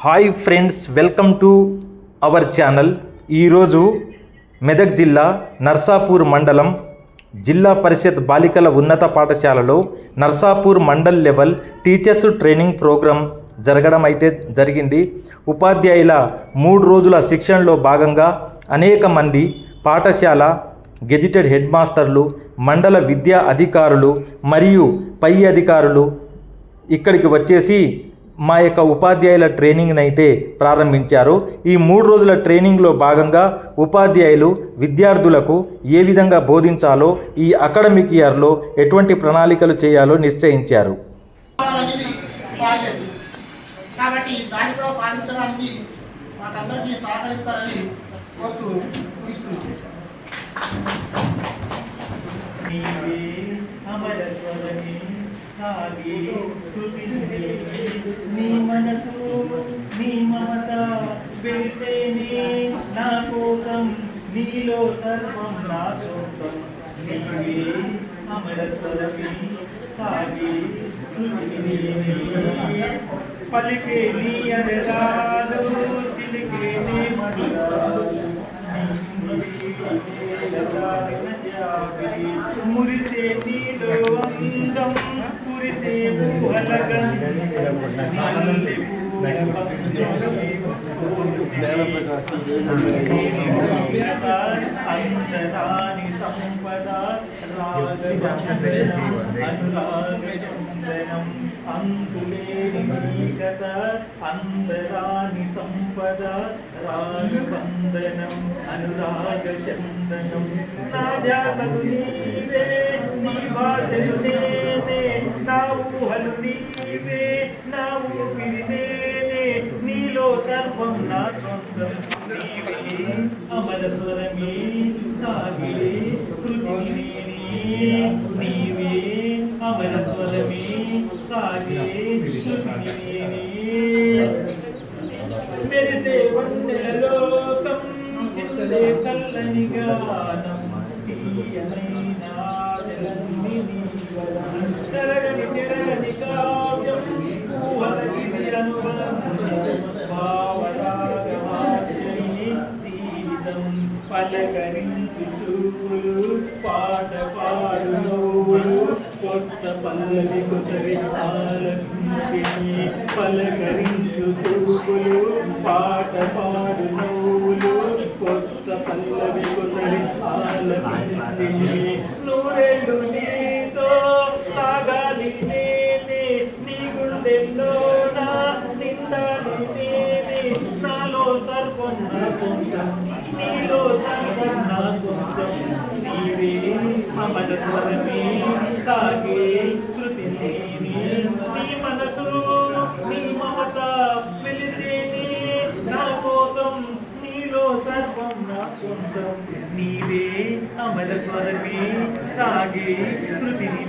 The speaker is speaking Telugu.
Hi friends, welcome to our channel. ఈరోజు మెదక్ జిల్లా నర్సాపూర్ మండలం జిల్లా పరిషత్ బాలికల ఉన్నత పాఠశాలలో Narsapur mandal level teachers training programme జరగడం అయితే జరిగింది. ఉపాధ్యాయుల 3 రోజుల శిక్షణలో భాగంగా అనేక మంది పాఠశాల గెజిటెడ్ హెడ్ మాస్టర్లు, మండల విద్యా అధికారులు మరియు పై అధికారులు ఇక్కడికి వచ్చేసి మా యొక్క ఉపాధ్యాయుల ట్రైనింగ్ని అయితే ప్రారంభించారు. ఈ 3 రోజుల ట్రైనింగ్లో భాగంగా ఉపాధ్యాయులు విద్యార్థులకు ఏ విధంగా బోధించాలో, ఈ అకాడమిక్ ఇయర్లో ఎటువంటి ప్రణాళికలు చేయాలో నిశ్చయించారు. కాబట్టి దాన్ని కూడా సాధించడానికి మాకందరికీ సహకరిస్తారని కోరుతూ ముగిస్తున్నాను. సాగి తుదిని నీ మనసు నీ మమత వెలిసేని నా కోసం నీలో సర్వం నా సొంతం నీవే అమర స్వరమి సాగి తుదిని పలికే నీ అరరాలు చిలికే నీ మధురాలు మురిసే నీలో అందం కురిసే అంతరాని సంపద అనురాగ చందనం అంతులేని కథ అంతరాని సంపద రాగబంధనం అనురాగ చందనం నా ధ్యాసను నీవే నీ భాషను నేనే నా ఊహలు నీవే నా ఊపిరి నేనే నీలో సర్వం నా సొంతం నీవే అమర స్వరమే సాగే శృతి నీవే అమర స్వరమే సాగే శృతి మెరిసే వందెల లోకం చిత్తలే చల్లని గానం తీయనైనా చెలని నీవరం చెరగని చెరగని కావ్యం ఊహలకి అనుబంధం భావరాగవాసిని జీవితం పలకరించు చూపులు పాట పాడు నవ్వులు కొత్త పల్లవి కొసరి ఆలకించి పలకరించు చూపులు పాట పాడు నవ్వులు కొత్త పల్లవి కొసరి ఆలకించి నూరేళ్ళు నీతో సాగాలి నేనే నీ గుండెల్లోనా నిండాలి నేనే నాలో సర్వం నా సొంతం నీలో సర్వం నా సొంతం నీవే అమర స్వరమే సాగే శృతి నీ మనసు నీ మమత వెలిసేని నా కోసం నీలో సర్వం నా సొంతం నీవే అమర స్వరమే సాగే శృతి నీ